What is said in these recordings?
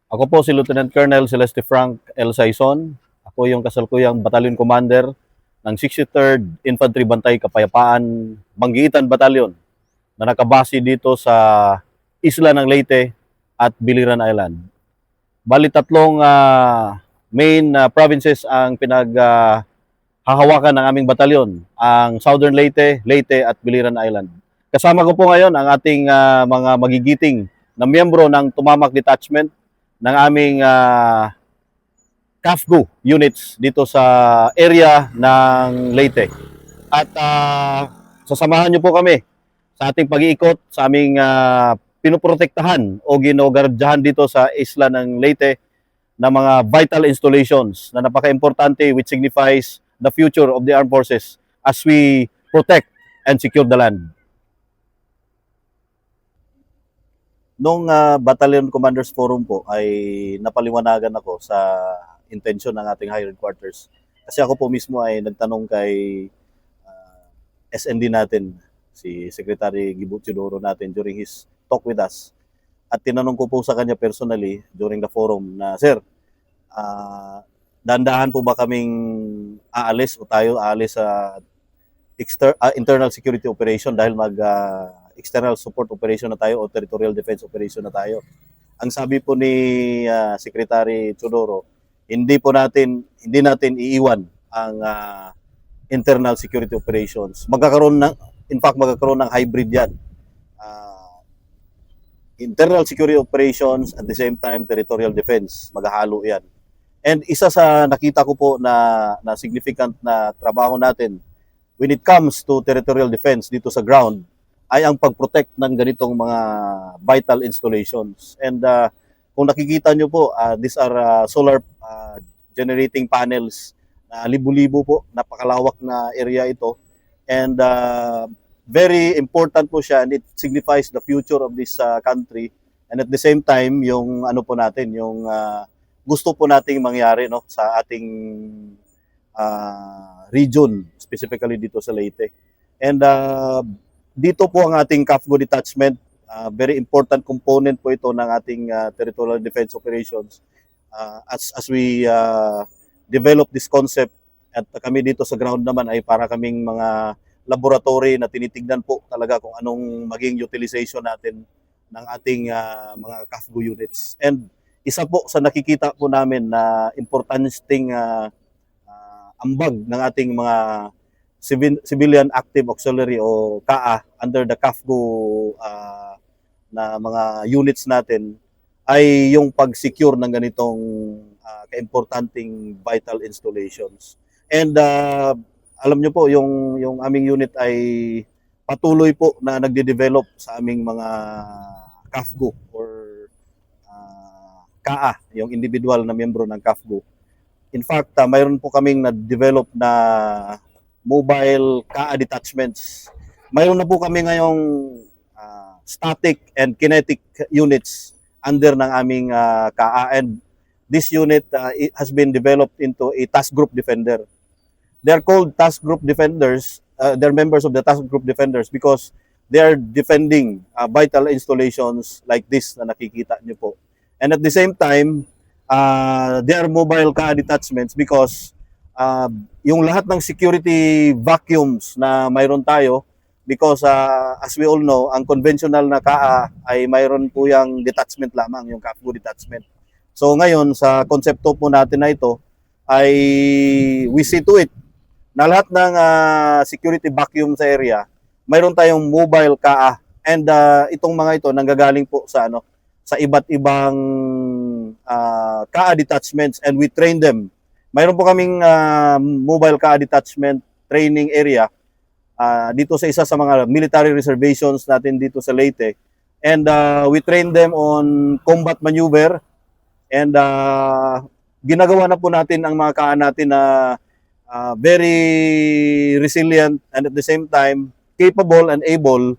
Ako po si Lieutenant Colonel Celeste Frank L. Saison. Ako yung kasalukuyang Battalion Commander ng 63rd Infantry Bantay Kapayapaan Manggiitan Battalion na nakabase dito sa isla ng Leyte at Biliran Island. Bali tatlong main provinces ang hahawakan ng aming batalyon, ang Southern Leyte, Leyte at Biliran Island. Kasama ko po ngayon ang ating mga magigiting na miyembro ng Tumamak Detachment ng aming CAFGU units dito sa area ng Leyte. At sasamahan niyo po kami sa ating pag-iikot sa aming pinoprotektahan o ginogardyahan dito sa isla ng Leyte na mga vital installations na napaka-importante, which signifies the future of the armed forces as we protect and secure the land. Nung Battalion Commanders Forum po ay napaliwanagan ako sa intensyon ng ating higher headquarters. Kasi ako po mismo ay nagtanong kay SND natin, si Secretary Gibo Teodoro natin during his talk with us. At tinanong ko po sa kanya personally during the forum na, Sir, dandahan po ba kaming aalis o tayo aalis sa internal security operation dahil external support operation na tayo o territorial defense operation na tayo? Ang sabi po ni Secretary Teodoro, hindi natin iiwan ang internal security operations. Magkakaroon ng hybrid yan. Internal security operations at the same time territorial defense, maghahalo yan. And isa sa nakita ko po na significant na trabaho natin when it comes to territorial defense dito sa ground ay ang pag-protect ng ganitong mga vital installations. And kung nakikita nyo po, these are solar generating panels na libu-libo po, napakalawak na area ito. And very important po siya, and it signifies the future of this country. And at the same time, yung ano po natin, yung gusto po nating mangyari no, sa ating region, specifically dito sa Leyte. And dito po ang ating CAFGU detachment, very important component po ito ng ating territorial defense operations as we develop this concept. At kami dito sa ground naman ay para kaming mga laboratory na tinitignan po talaga kung anong maging utilization natin ng ating mga CAFGU units. And isa po sa nakikita po namin na importanteng ambag ng ating mga Civilian Active Auxiliary o CAA under the CAFGU na mga units natin ay yung pag-secure ng ganitong kaimportanteng vital installations. And alam nyo po, yung aming unit ay patuloy po na nagde-develop sa aming mga CAFGU or CAA, yung individual na miyembro ng CAFGU. In fact, mayroon po kaming na-develop na mobile CAA detachments. Mayroon na po kami ngayong static and kinetic units under ng aming CAA, and this unit has been developed into a task group defender. They're called task group defenders. They're members of the task group defenders because they are defending vital installations like this na nakikita nyo po. And at the same time, they are mobile CAA detachments because yung lahat ng security vacuums na mayroon tayo, because as we all know, ang conventional na CAA ay mayroon po yung detachment lamang, yung CAFGU detachment. So ngayon, sa konsepto po natin na ito, ay we see to it na lahat ng security vacuum sa area, mayroon tayong mobile CAA. And itong mga ito nanggagaling po sa sa iba't ibang CAA detachments, and we train them. Mayroon po kaming mobile CAA detachment training area dito sa isa sa mga military reservations natin dito sa Leyte. And we train them on combat maneuver, and ginagawa na po natin ang mga CAA natin na very resilient and at the same time capable and able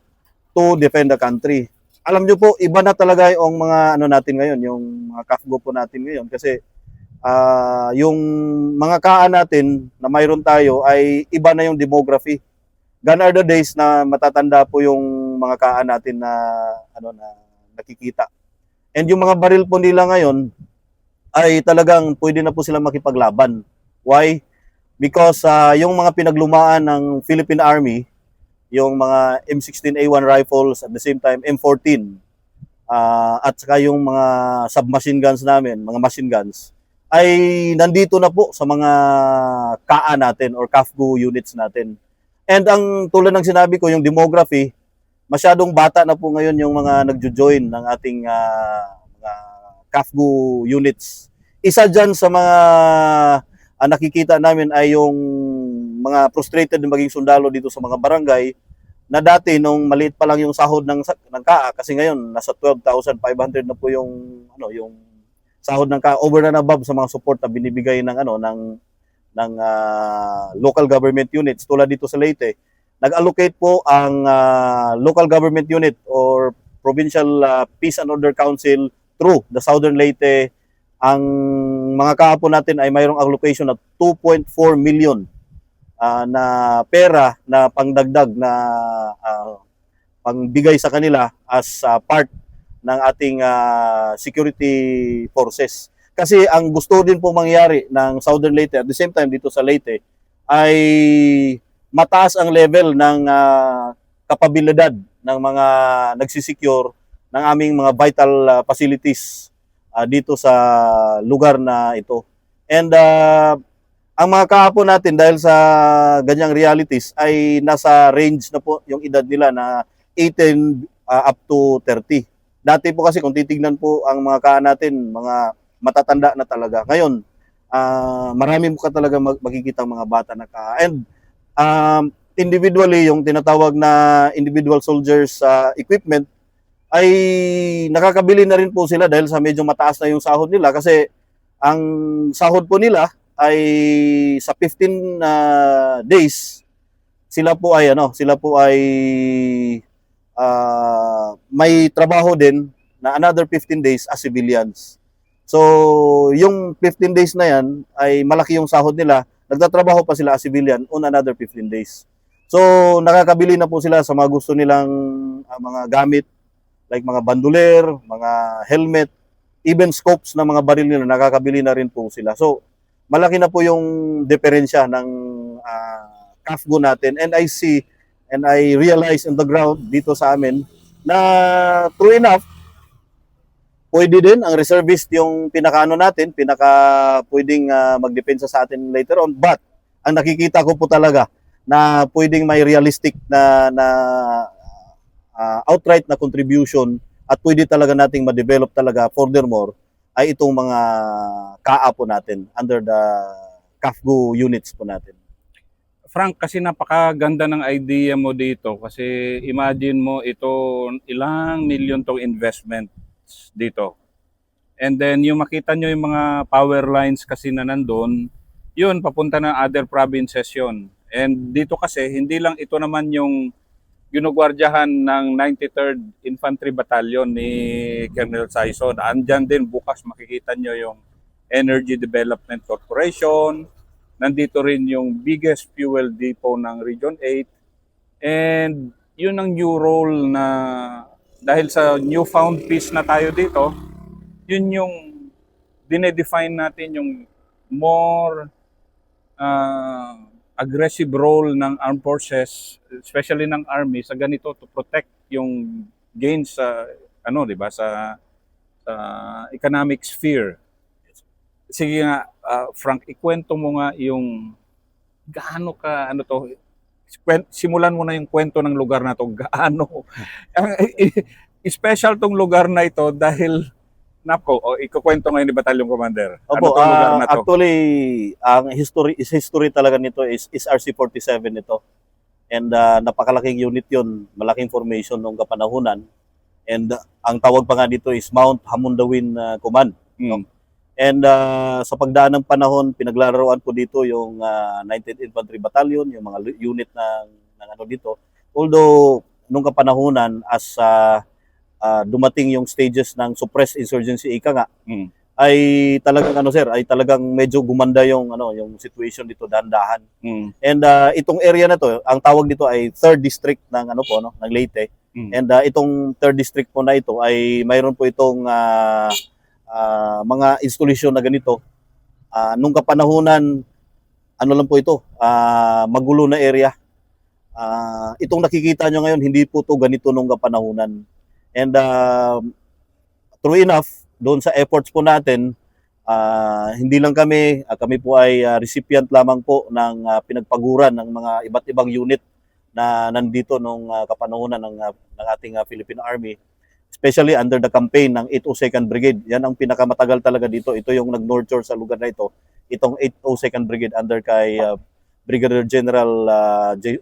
to defend the country. Alam nyo po, iba na talaga yung mga natin ngayon, yung mga CAFGU po natin ngayon, kasi yung mga CAA natin na mayroon tayo ay iba na yung demography. Gone are the days na matatanda po yung mga CAA natin na na nakikita. And yung mga baril po nila ngayon, ay talagang pwede na po sila makipaglaban. Why? Because yung mga pinaglumaan ng Philippine Army, yung mga M16A1 rifles at the same time M14, at saka yung mga submachine guns namin, mga machine guns, ay nandito na po sa mga KA natin or CAFGO units natin. And ang tulad ng sinabi ko, yung demography, masyadong bata na po ngayon yung mga nagjo-join ng ating mga CAFGO units. Isa dyan sa mga nakikita namin ay yung mga frustrated na maging sundalo dito sa mga barangay na dati nung maliit pa lang yung sahod ng KA kasi ngayon nasa 12,500 na po yung sahod ng KA over and above sa mga support na binibigay ng local government units tulad dito sa Leyte. Nag-allocate po ang local government unit or Provincial Peace and Order Council through the Southern Leyte. Ang mga kaapo natin ay mayroong allocation na 2.4 million na pera na pangdagdag na pangbigay sa kanila as part ng ating security forces. Kasi ang gusto din po mangyari ng Southern Leyte at the same time dito sa Leyte ay mataas ang level ng kapabilidad ng mga nagsisecure ng aming mga vital facilities dito sa lugar na ito. And ang mga kahapon natin dahil sa ganyang realities ay nasa range na po yung edad nila na 18 up to 30. Dati po kasi kung titignan po ang mga kaan natin, mga matatanda na talaga. Ngayon, marami mo ka talaga makikita mga bata na kaan. And individually, yung tinatawag na individual soldiers equipment, ay nakakabili na rin po sila dahil sa medyo mataas na yung sahod nila kasi ang sahod po nila ay sa 15 days sila po ay may trabaho din na another 15 days as civilians. So yung 15 days na yan ay malaki yung sahod nila, nagtatrabaho pa sila as civilian on another 15 days. So nakakabili na po sila sa mga gusto nilang mga gamit like mga banduler, mga helmet, even scopes ng mga baril nila, nakakabili na rin po sila. So, malaki na po yung diferensya ng CAFGO natin. And I see and I realize on the ground dito sa amin na true enough, pwede din ang reservist yung pinakaano natin, pwedeng magdepensa sa atin later on. But, ang nakikita ko po talaga na pwedeng may realistic na outright na contribution at pwede talaga nating ma-develop talaga furthermore ay itong mga KA po natin under the CAFGO units po natin. Frank, kasi napakaganda ng idea mo dito kasi imagine mo ito ilang milyon tong investment dito. And then yung makita nyo yung mga power lines kasi na nandun, yun papunta ng other provinces yun. And dito kasi hindi lang ito naman yung ginugwardyahan ng 93rd Infantry Battalion ni Colonel Saison. Andyan din bukas makikita nyo yung Energy Development Corporation. Nandito rin yung biggest fuel depot ng Region 8. And yun ang new role na dahil sa newfound peace na tayo dito, yun yung dinedefine natin yung more aggressive role ng armed forces, especially ng army sa ganito to protect yung gains sa di ba sa economic sphere. Sige nga Frank, ikwento mo nga yung gaano ka simulan mo na yung kwento ng lugar na to, gaano special tong lugar na ito dahil ikukwento ngayon ni Battalion Commander. Opo, lugar na to? Actually, ang history talaga nito is RC-47 ito. And napakalaking unit yun, malaking formation noong kapanahunan. And ang tawag pa nga dito is Mount Hamundawin Command. No? And sa pagdaan ng panahon, pinaglalaroan po dito yung 19th Infantry Battalion, yung mga unit ng dito. Although, nung kapanahunan, as dumating yung stages ng suppressed insurgency ay talagang ay talagang medyo gumanda yung situation dito dahan-dahan. And itong area na to, ang tawag dito ay 3rd district ng ng Leyte. And itong 3rd district po na ito ay mayroon po itong mga installation na ganito. Nung kapanahunan, ano lang po ito, magulo na area. Itong nakikita nyo ngayon, hindi po to ganito nung kapanahunan. And true enough, doon sa efforts po natin, hindi lang kami po ay recipient lamang po ng pinagpaguran ng mga iba't ibang unit na nandito nung kapanahunan ng ating Philippine Army, especially under the campaign ng 802nd Brigade. Yan ang pinakamatagal talaga dito. Ito yung nag-nurture sa lugar na ito. Itong 802nd Brigade under kay Brigadier General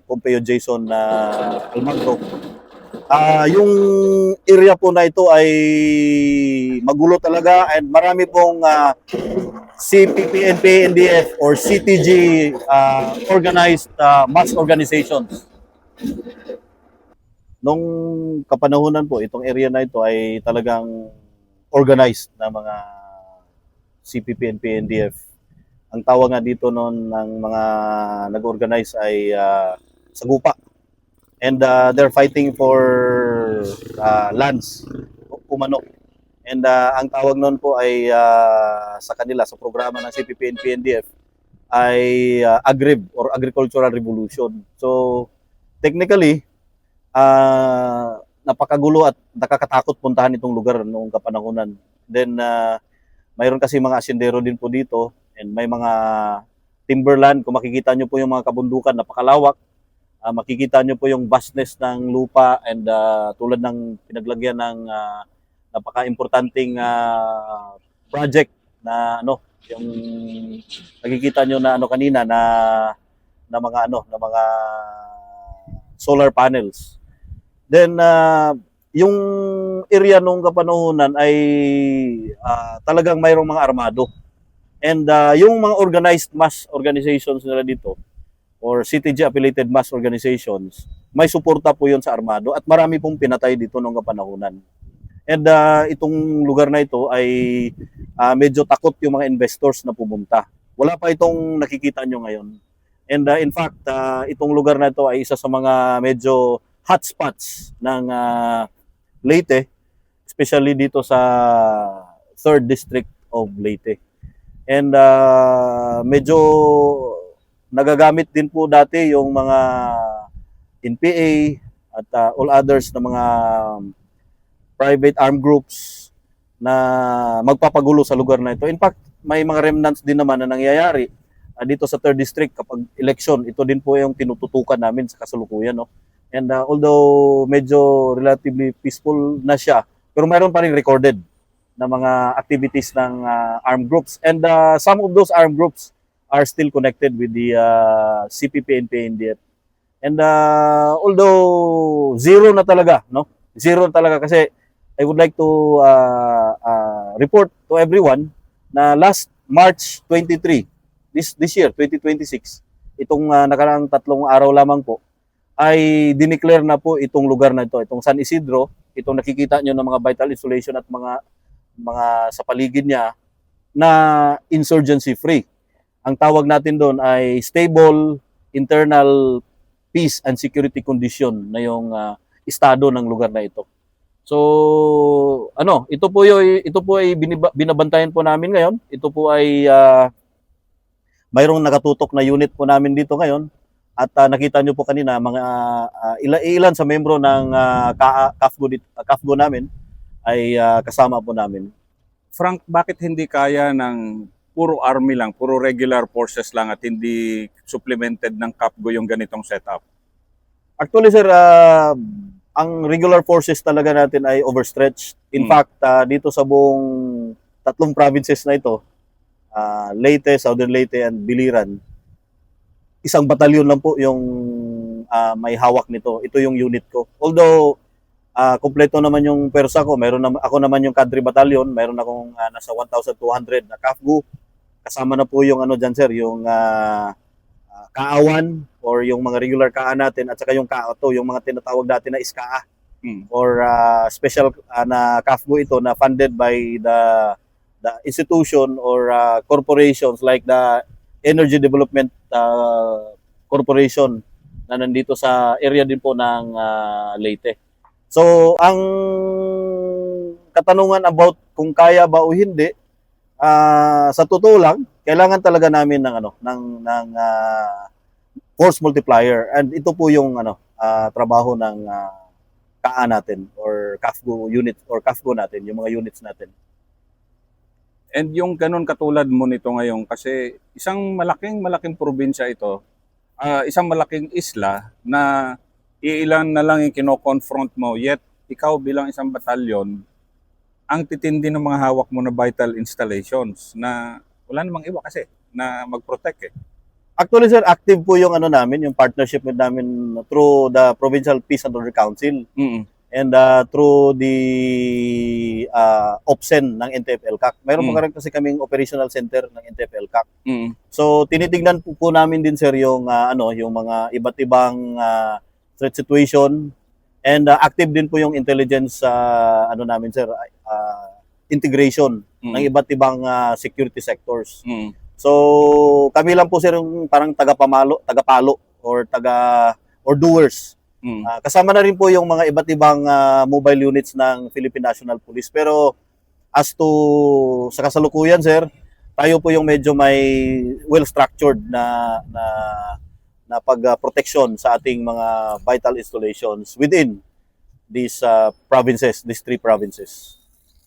Pompeo Jason Almagro. Yung area po na ito ay magulo talaga and marami pong CPP, NPA, NDF or CTG organized mass organizations. Nung kapanahunan po, itong area na ito ay talagang organized na mga CPP, NPA, NDF. Ang tawag nga dito noon ng mga nag-organize ay sagupa. And they're fighting for lands, umano. And ang tawag noon po ay sa kanila, sa programa ng CPP, NPA, NDF ay AGRIB or Agricultural Revolution. So, technically, napakagulo at nakakatakot puntahan itong lugar noong kapanahunan. Then, mayroon kasi mga asyendero din po dito and may mga timberland. Kung makikita nyo po yung mga kabundukan, napakalawak. Makikita nyo po yung vastness ng lupa and tulad ng pinaglagyan ng napaka-importanting project na yung nakikita nyo na kanina na mga solar panels. Then yung area nung kapanahunan ay talagang mayroong mga armado. And yung mga organized mass organizations nila dito or CTG affiliated mass organizations, may suporta po yun sa armado at marami pong pinatay dito nung kapanahunan. And itong lugar na ito ay medyo takot yung mga investors na pumunta. Wala pa itong nakikita nyo ngayon. And in fact, itong lugar na ito ay isa sa mga medyo hotspots ng Leyte, especially dito sa 3rd District of Leyte. And medyo nagagamit din po dati yung mga NPA at all others na mga private armed groups na magpapagulo sa lugar na ito. In fact, may mga remnants din naman na nangyayari dito sa 3rd District kapag election. Ito din po yung tinututukan namin sa kasalukuyan. No? And although medyo relatively peaceful na siya, pero mayroon pa rin recorded na mga activities ng armed groups. And some of those armed groups are still connected with the CPP, NPA, NDF. And although zero na talaga, no? Zero na talaga kasi I would like to report to everyone na last March 23, this year, 2026, itong nakaraang 3 araw lamang po, ay dineclare na po itong lugar na ito, itong San Isidro, itong nakikita nyo ng mga vital installation at mga sa paligid niya na insurgency free. Ang tawag natin doon ay stable internal peace and security condition na yung estado ng lugar na ito. So, ito po ay binabantayan po namin ngayon. Ito po ay mayroong nakatutok na unit po namin dito ngayon. At nakita nyo po kanina mga ilan sa membro ng CAFGO namin ay kasama po namin. Frank, bakit hindi kaya ng puro army lang, puro regular forces lang at hindi supplemented ng CAFGO yung ganitong setup? Actually, sir, ang regular forces talaga natin ay overstretched. In fact, dito sa buong 3 provinces na ito, Leyte, Southern Leyte, and Biliran, isang batalyon lang po yung may hawak nito. Ito yung unit ko. Although, kompleto naman yung persa ko. Ako naman yung cadre battalion. Meron akong nasa 1,200 na CAFGO. Kasama na po yung dyan, sir, yung kaawan or yung mga regular kaa natin at saka yung kaato, yung mga tinatawag natin na iskaa or special na CAFGO ito na funded by the institution or corporations like the Energy Development Corporation na nandito sa area din po ng Leyte. So, ang katanungan about kung kaya ba o hindi, Sa totoo lang, kailangan talaga namin ng force multiplier, and ito po yung trabaho ng KA natin or CAFGO unit or CAFGO natin, yung mga units natin. And yung ganun katulad mo nito ngayon, kasi isang malaking probinsya ito, isang malaking isla na iilan na lang yung kino-confront mo, yet ikaw bilang isang batalyon, ang titindi ng mga hawak mo na vital installations na wala namang iba kasi na mag-protect eh. Actually, sir, active po yung namin, yung partnership with namin through the Provincial Peace and Order Council Mm-mm. and through the OPSEN ng NTF-ELCAC. Mayroon pa rin kasi kaming operational center ng NTF-ELCAC. Mm-mm. So tinitingnan po namin din, sir, yung yung mga iba't ibang threat situation, and active din po yung intelligence namin, sir, integration ng iba't ibang security sectors. Mm-mm. So kami lang po, sir, yung parang tagapalo or doers. Kasama na rin po yung mga iba't ibang mobile units ng Philippine National Police. Pero as to sa kasalukuyan, sir, tayo po yung medyo may well-structured na pag-protection sa ating mga vital installations within these provinces, these 3 provinces.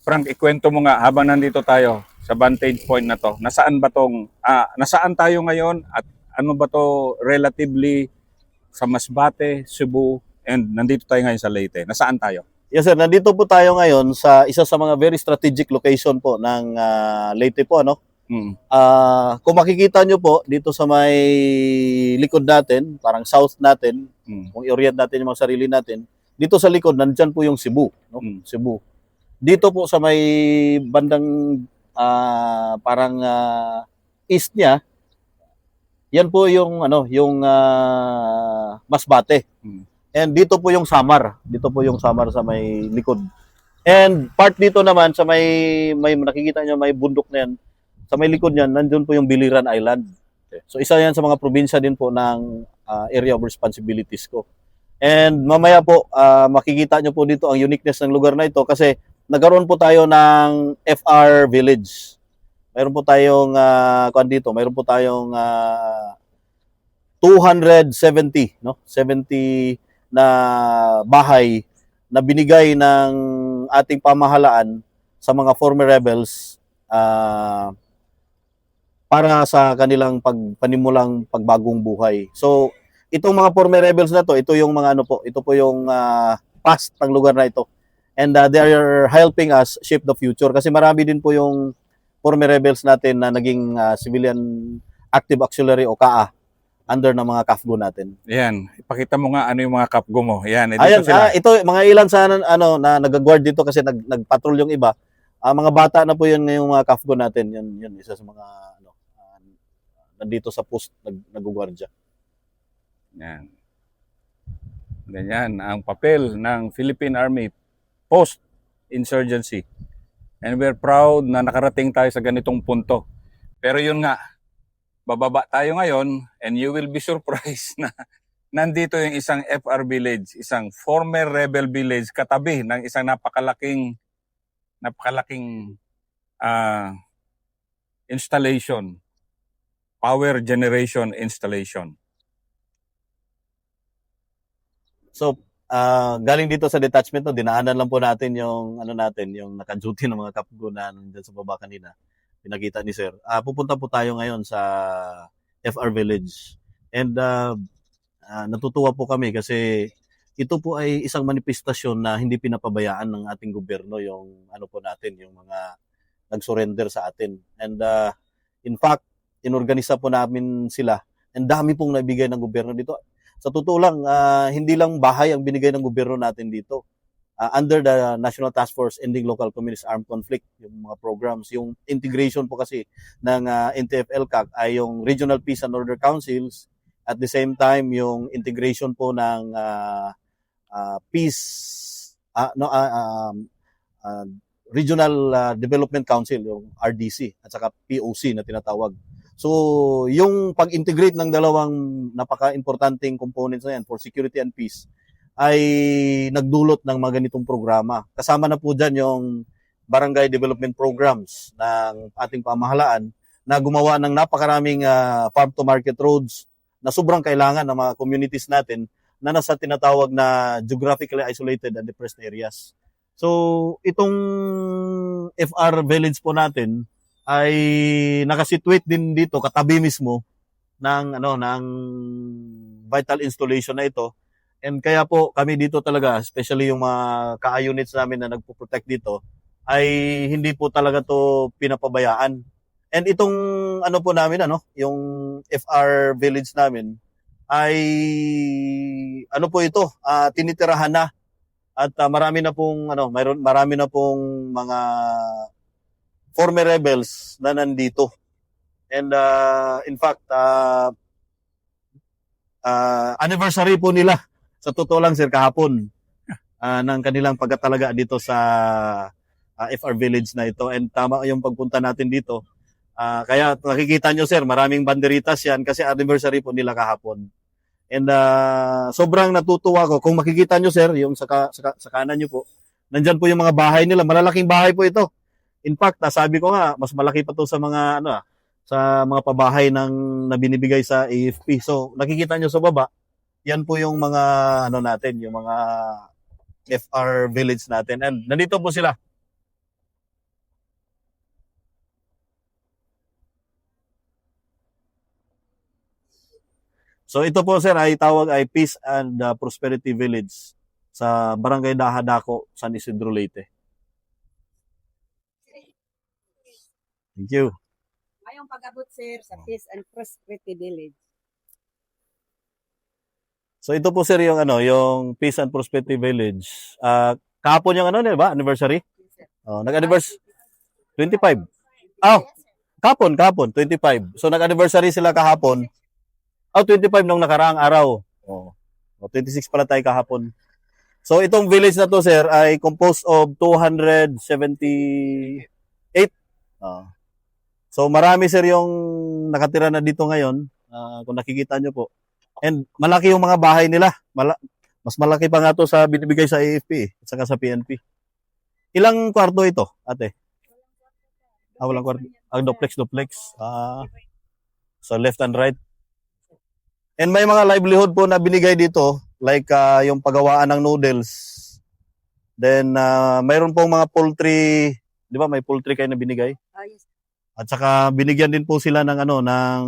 Frank, ikwento mo nga habang nandito tayo sa vantage point na to. Nasaan tayo ngayon at ano ba to relatively sa Masbate, Cebu, and nandito tayo ngayon sa Leyte. Nasaan tayo? Yes, sir, nandito po tayo ngayon sa isa sa mga very strategic location po ng Leyte po, ano? Kung makikita nyo po dito sa may likod natin, parang south natin, kung i-orient natin yung mga sarili natin, dito sa likod nandiyan po yung Cebu, no? Cebu. Dito po sa may bandang parang east niya, yan po yung Masbate. And dito po yung Samar. Dito po yung Samar sa may likod. And part dito naman sa may nakikita nyo, may bundok na yan. Sa may likod niyan, nandun po yung Biliran Island. So isa yan sa mga probinsya din po ng area of responsibilities ko. And mamaya po, makikita nyo po dito ang uniqueness ng lugar na ito kasi nagkaroon po tayo ng FR Village. Mayroon po tayong mayroon po tayong 270, no? 70 na bahay na binigay ng ating pamahalaan sa mga former rebels para sa kanilang panimulang pagbagong buhay. So, itong mga former rebels na to, ito yung mga ito po yung past ng lugar na ito. And they are helping us shape the future kasi marami din po yung former rebels natin na naging civilian active auxiliary o KA under ng mga CAFGO natin. Yan, ipakita mo nga ano yung mga CAFGO mo. Yan, dito ayan, sila. Ito mga ilan sa na nag-guard dito kasi nagpatrol yung iba. Mga bata na po yun ngayong mga CAFGO natin. Yun isa sa mga nandito sa post nag-guardia. Yan. Ganyan ang papel ng Philippine Army post-insurgency. And we're proud na nakarating tayo sa ganitong punto. Pero yun nga, bababa tayo ngayon and you will be surprised na nandito yung isang FR village, isang former rebel village katabi ng isang napakalaking installation, power generation installation. So, galing dito sa detachment, dinaanan lang po natin yung yung naka-duty ng mga CAFGO na nandiyan sa baba kanina. Pinakita ni Sir. Pupunta po tayo ngayon sa FR Village. And natutuwa po kami kasi ito po ay isang manifestasyon na hindi pinapabayaan ng ating gobyerno yung po natin, yung mga nag-surrender sa atin. And in fact, inorganisa po namin sila. And dami pong nabigay ng gobyerno dito. Sa totoo lang, hindi lang bahay ang binigay ng gobyerno natin dito. Under the National Task Force Ending Local Communist Armed Conflict, yung mga programs, yung integration po kasi ng NTF-ELCAC ay yung Regional Peace and Order Councils, at the same time yung integration po ng Regional Development Council, yung RDC, at saka POC na tinatawag. So, yung pag-integrate ng dalawang napaka-importanting components na yan for security and peace ay nagdulot ng mga ganitong programa. Kasama na po dyan yung barangay development programs ng ating pamahalaan na gumawa ng napakaraming farm to market roads na sobrang kailangan ng mga communities natin na nasa tinatawag na geographically isolated and depressed areas. So, itong FR Village po natin ay nakasituate din dito katabi mismo ng vital installation na ito. And kaya po kami dito talaga, especially yung mga ka-units namin na nagpo-protect dito, ay hindi po talaga to pinapabayaan. And itong po namin yung FR Village namin ay po ito, tinitirahan na at marami na pong marami na pong mga former rebels na nandito. And in fact, anniversary po nila sa totoo lang sir kahapon ng kanilang pagkatalaga dito sa FR Village na ito. And tama yung pagpunta natin dito. Kaya nakikita nyo sir, maraming banderitas yan kasi anniversary po nila kahapon. And sobrang natutuwa ko. Kung makikita nyo sir, yung sa kanan nyo po, nandyan po yung mga bahay nila. Malalaking bahay po ito. In fact, sabi ko nga, mas malaki pa to sa mga sa mga pabahay na binibigay sa AFP. So, nakikita nyo sa baba, yan po yung mga natin, yung mga FR Village natin. And nandito po sila. So ito po sir ay tawag ay Peace and Prosperity Village sa Barangay Dahadaco, San Isidro Leyte. Thank you. Ngayong pag-abot sir sa Peace and Prosperity Village. So ito po sir yung yung Peace and Prosperity Village. Kahapon yung ba? Anniversary? Oh, nag-anniversary 25. Kahapon 25. So nag-anniversary sila kahapon. 25 nung nakaraang araw. 26 pala tayo kahapon. So itong village na to sir ay composed of 278. So marami sir yung nakatira na dito ngayon, kung nakikita nyo po. And malaki yung mga bahay nila. Mas malaki pa nga to sa binibigay sa AFP at saka sa PNP. Ilang kwarto ito, ate? Walang kwarto. Duplex. So left and right. And may mga livelihood po na binigay dito, like yung paggawaan ng noodles. Then mayroon pong mga poultry, 'di ba? May poultry kayo na binigay. Yes. At saka binigyan din po sila ng ng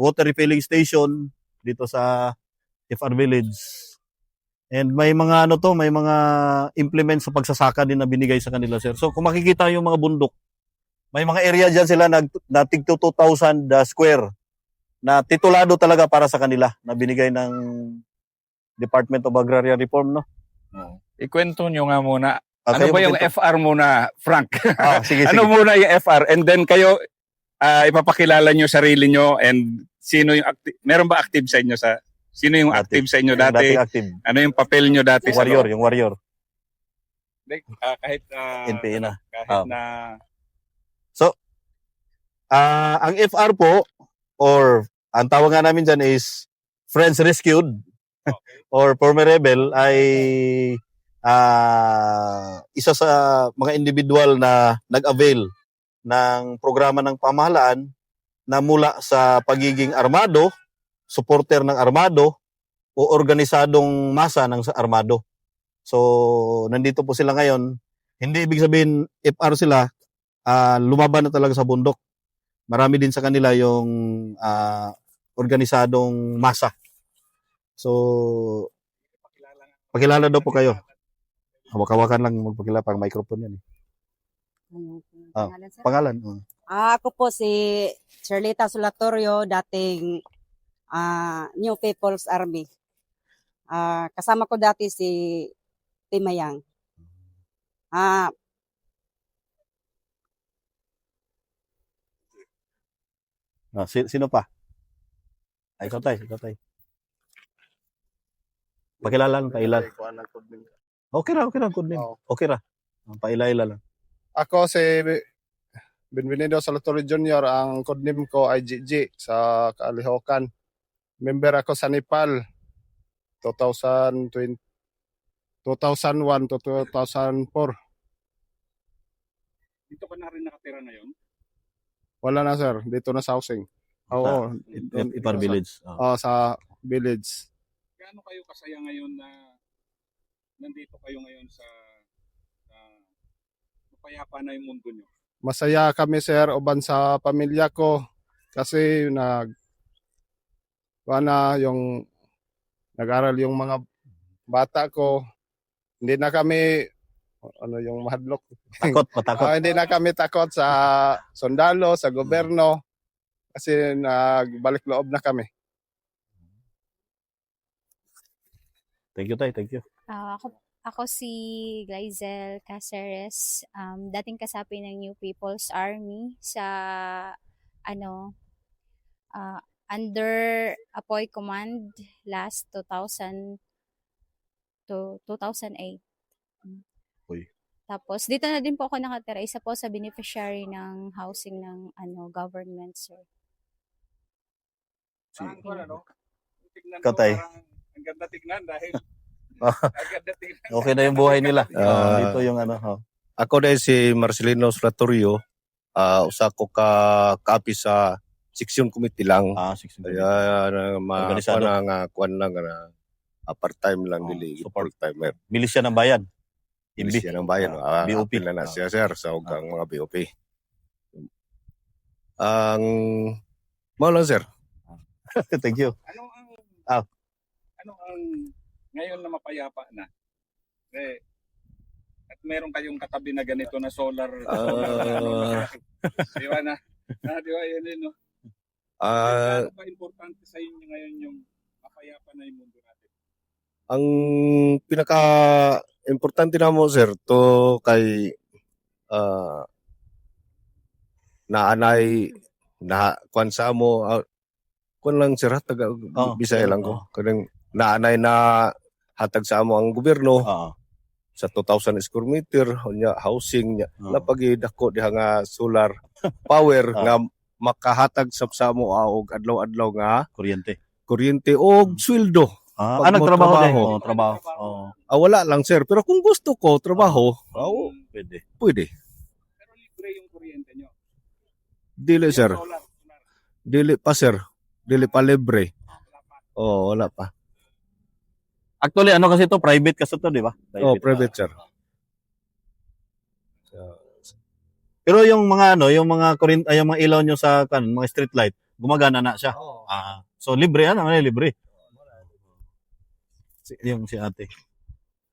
water refilling station dito sa FR Village. And may mga may mga implements sa pagsasaka din na binigay sa kanila, sir. So kung makikita yung mga bundok, may mga area diyan sila na tig 2,000 square na titulado talaga para sa kanila na binigay ng Department of Agrarian Reform, no? Ikwento nyo nga muna. Okay, Ano ba yung FR muna, Frank? Sige. Ano muna yung FR? And then kayo, ipapakilala nyo sarili nyo and sino yung meron ba active sa inyo sino yung active sa inyo dati? Active. Ano yung papel nyo dati sa loob? Yung warrior. Kahit NPA na. Kahit na So, ang FR po, or ang tawag nga namin dyan is Friends Rescued or former rebel ay isa sa mga individual na nag-avail ng programa ng pamahalaan na mula sa pagiging armado, supporter ng armado o organisadong masa ng armado. So, nandito po sila ngayon. Hindi ibig sabihin FR sila, lumaban na talaga sa bundok. Marami din sa kanila yung organisadong masa. So, pakilala daw po kayo. Hawak-hawakan lang magpakilala pang microphone yan. Pangalan, sir? Pangalan. Ako po si Charlita Solatorio, dating New People's Army. Kasama ko dati si Timayang. Sino pa? Ikaw tay. Pakilala lang, pailan. Okay ra, good name. Okay ra. Paila-ila lang. Ako si Benvenido Salvatore Jr. Ang codename ko ay GG sa Kaalihokan. Member ako sa Nepal 2001 to 2004. Dito ka na rin nakatira ngayon? Wala na sir, dito na sa housing. Oo, Ipar Village. sa village. Gaano kayo kasaya ngayon na nandito kayo ngayon sa mapayapa na yung mundo nyo? Masaya kami sir uban sa pamilya ko kasi yung nag-aral yung mga bata ko. Hindi na kami yung mahadlok. Patakot. Hindi na kami takot sa sundalo, sa gobyerno kasi nagbalik loob na kami. Thank you, Tay. Thank you. Ako si Glyzel Caceres, dating kasapi ng New People's Army sa under Apoy Command last 2000 to 2008. Uy. Tapos dito na din po ako nakatira, isa po sa beneficiary ng housing ng government, sir. Parang ko ano? Tignan Ikaw, mo, Tay. parang ang ganda tignan dahil ang ganda tignan. Okay na yung buhay nila. Ah. Dito yung Ako dahil si Marcelino Slatorio, usa ko kaapi sa section committee lang. 16. Kaya Organisado. kuan lang na part-time lang dili Support. full-timer. Milisya ng bayan. Milisya ng bayan. BOP. Apil na siya sir sa ugang mga BOP. Ang mao lang sir. Thank you. Ano ang ngayon na mapayapa na? At meron kayong katabi na ganito na solar di ba na? Di ba yun no? Ano pa importante sa inyo ngayon yung mapayapa na yung mundo natin? Ang pinaka-importante na mo sir to kay naanay na kuan sa mo kuan lang sir taga Bisaya lang ko. Kanang naanay na hatag sa amo ang gobyerno sa 2,000 square meter nya housing nya napagidako diha nga solar power nga makahatag sa amo og adlaw-adlaw nga kuryente og sweldo. Nagtrabaho din. Trabaho. Trabaho. Wala lang sir pero kung gusto ko trabaho pwede. Pero libre yung kuryente nyo. Dili sir. Solar. Dili pa sir. Dili pa libre. Wala pa. Actually, kasi to private kasi to, di ba? Private sir. Pero yung mga yung mga yung mga ilaw nyo sa mga street light, gumagana na siya. So libre libre. Yung si ate.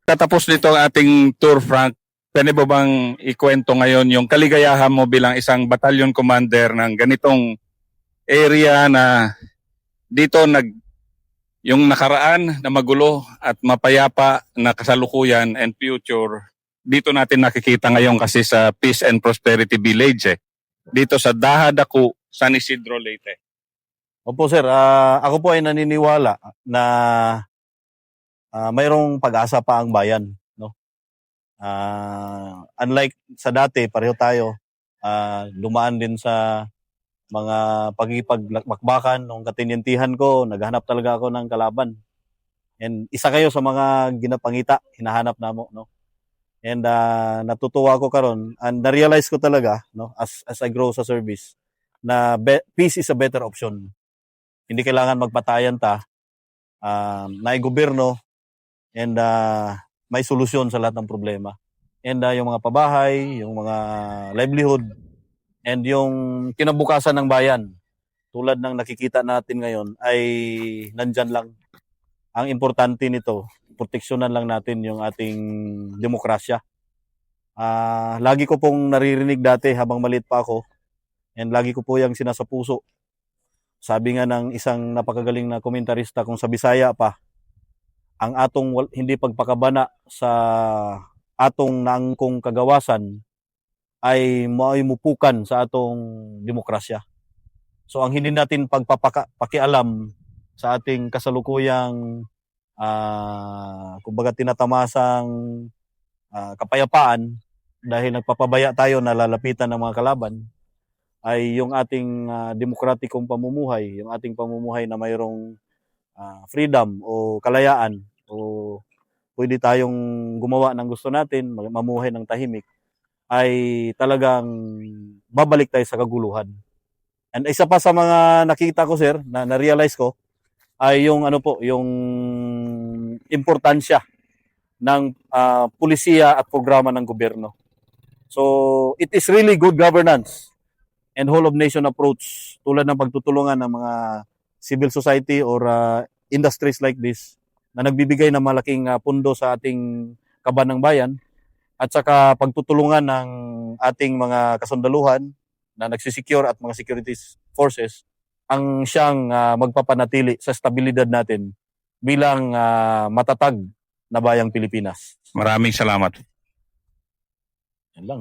Tatapos nito ang ating tour, Frank. Pwede mo bang ikwento ngayon yung kaligayahan mo bilang isang battalion commander ng ganitong area na dito yung nakaraan na magulo at mapayapa na kasalukuyan and future, dito natin nakikita ngayon kasi sa Peace and Prosperity Village dito sa Dahadaku, San Isidro, Leyte. Opo sir, ako po ay naniniwala na mayroong pag-asa pa ang bayan, no? Unlike sa dati, pareho tayo dumaan din sa mga pagipagmakbakan nung katinyantihan ko, naghanap talaga ako ng kalaban. And isa kayo sa mga ginapangita, hinahanap namo, no? And natutuwa ko karon and na-realize ko talaga, no, as I grow sa service na peace is a better option. Hindi kailangan magpatayan na gobyerno and may solusyon sa lahat ng problema. And yung mga pabahay, yung mga livelihood, and yung kinabukasan ng bayan, tulad ng nakikita natin ngayon, ay nandyan lang. Ang importante nito, proteksyonan lang natin yung ating demokrasya. Lagi ko pong naririnig dati habang maliit pa ako, and lagi ko po yung sinasapuso. Sabi nga ng isang napakagaling na komentarista, kung sa Bisaya pa, ang atong hindi pagpakabana sa atong naangkong kagawasan ay maimupukan sa atong demokrasya. So ang hindi natin pagpapakialam sa ating kasalukuyang kumbaga tinatamasang kapayapaan dahil nagpapabaya tayo na lalapitan ng mga kalaban ay yung ating demokratikong pamumuhay, yung ating pamumuhay na mayroong freedom o kalayaan o pwede tayong gumawa ng gusto natin, mamuhay ng tahimik, ay talagang babalik tayo sa kaguluhan. And isa pa sa mga nakita ko, sir, na na-realize ko, ay yung ano po, yung importansya ng pulisiya at programa ng gobyerno. So, it is really good governance and whole of nation approach tulad ng pagtutulungan ng mga civil society or industries like this na nagbibigay ng malaking pundo sa ating kaban ng bayan at saka pagtutulungan ng ating mga kasundaluhan na nagsisecure at mga security forces ang siyang magpapanatili sa stabilidad natin bilang matatag na bayang Pilipinas. Maraming salamat. Yan lang.